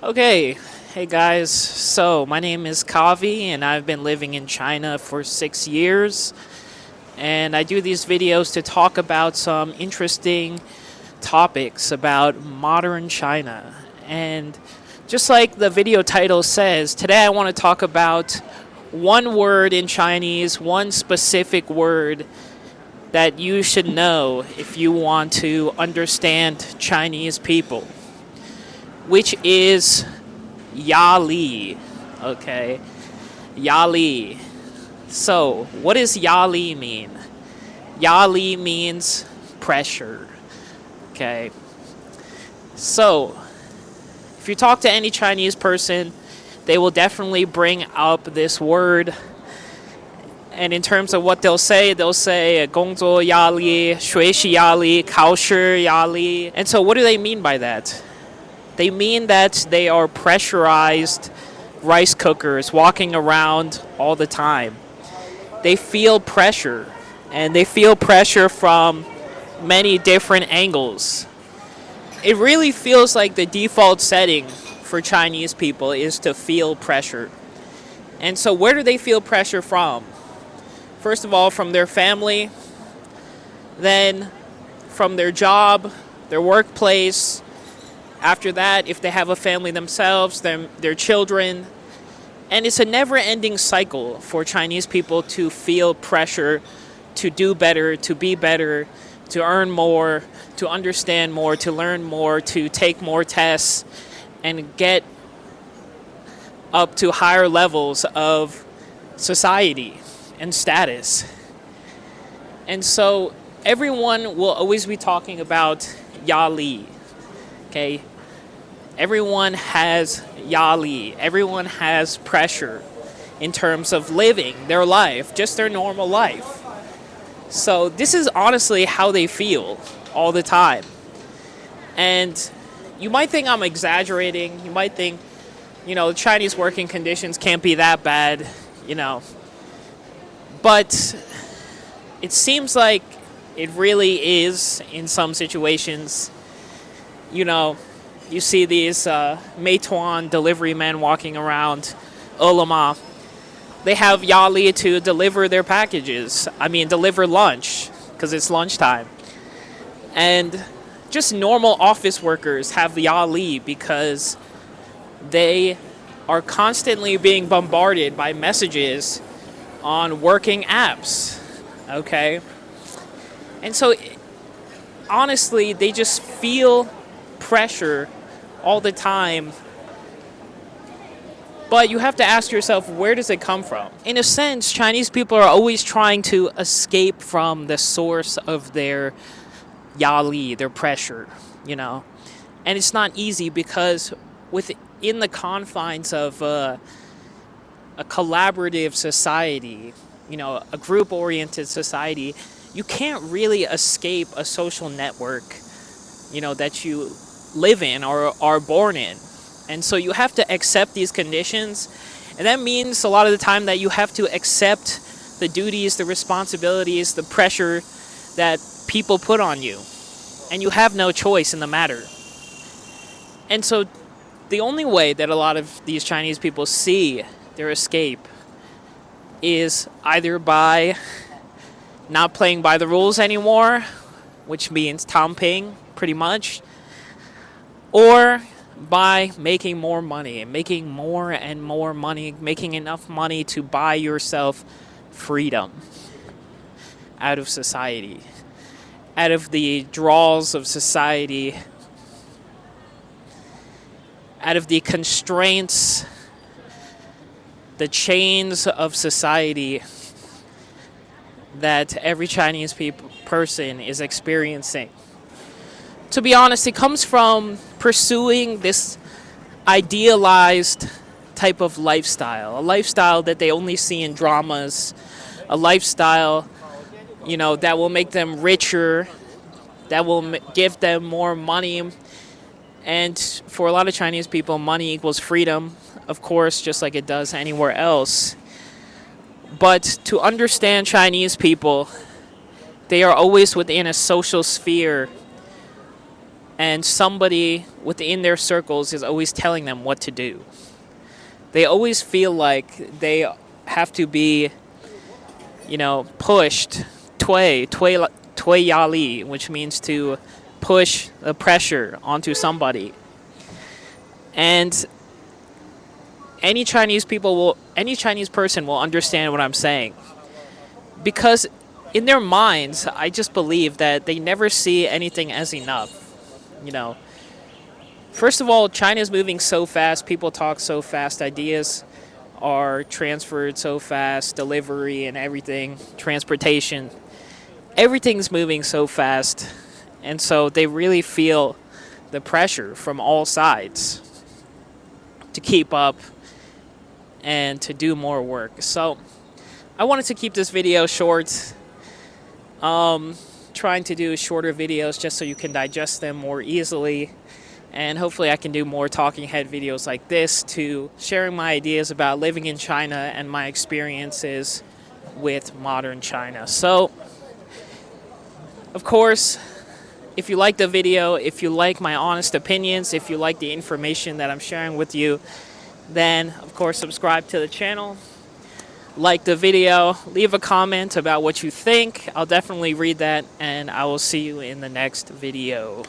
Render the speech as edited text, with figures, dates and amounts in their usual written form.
Okay, hey guys. So, my name is Kavi, and I've been living in China for 6 years. And I do these videos to talk about some interesting topics about modern China. And just like the video title says, today I want to talk about one word in Chinese, one specific word that you should know if you want to understand Chinese people, which is yali. Okay, yali. So, what does yali mean? Yali means pressure. Okay, so if you talk to any Chinese person, they will definitely bring up this word. And in terms of what they'll say 工作压力、学习压力、考试压力. And so, what do they mean by that? They mean that they are pressurized rice cookers walking around all the time. They feel pressure, and they feel pressure from many different angles. It really feels like the default setting for Chinese people is to feel pressure. And so, where do they feel pressure from? First of all, from their family, then from their job, their workplace. After that, if they have a family themselves, then their children. And it's a never-ending cycle for Chinese people to feel pressure to do better, to be better, to earn more, to understand more, to learn more, to take more tests, and get up to higher levels of society and status. And so everyone will always be talking about yali. Okay? Everyone has yali. Everyone has pressure in terms of living their life, just their normal life. So this is honestly how they feel all the time. And you might think I'm exaggerating. You might think, Chinese working conditions can't be that bad, But it seems like it really is in some situations. You see these Meituan delivery men walking around Olama. They have yali to deliver their packages. Deliver lunch, because it's lunchtime. And just normal office workers have yali because they are constantly being bombarded by messages on working apps. Okay? And so, honestly, they just feel pressure all the time. But you have to ask yourself, where does it come from? In a sense, Chinese people are always trying to escape from the source of their yali, their pressure, And it's not easy because within the confines of a collaborative society, a group-oriented society, you can't really escape a social network, that you live in or are born in. And so you have to accept these conditions. And that means a lot of the time that you have to accept the duties, the responsibilities, the pressure that people put on you. And you have no choice in the matter. And so the only way that a lot of these Chinese people see their escape is either by not playing by the rules anymore, which means tamping, pretty much, or by making more money, making more and more money, making enough money to buy yourself freedom out of society, out of the draws of society, out of the constraints, the chains of society that every Chinese person is experiencing. To be honest, it comes from pursuing this idealized type of lifestyle, a lifestyle that they only see in dramas, a lifestyle, that will make them richer, that will give them more money. And for a lot of Chinese people, money equals freedom, of course, just like it does anywhere else. But to understand Chinese people, they are always within a social sphere and somebody within their circles is always telling them what to do. They always feel like they have to be, pushed, yali, which means to push the pressure onto somebody. And any Chinese person will understand what I'm saying, because in their minds, I just believe that they never see anything as enough. You know, First of all, China is moving so fast. People talk so fast. Ideas are transferred so fast. Delivery and everything, transportation, everything's moving so fast, and so they really feel the pressure from all sides to keep up and to do more work. So I wanted to keep this video short. Trying to do shorter videos just so you can digest them more easily. And hopefully I can do more talking head videos like this to sharing my ideas about living in China and my experiences with modern China. So, of course, if you like the video, if you like my honest opinions, if you like the information that I'm sharing with you, then of course subscribe to the channel, like the video, leave a comment about what you think. I'll definitely read that, and I will see you in the next video.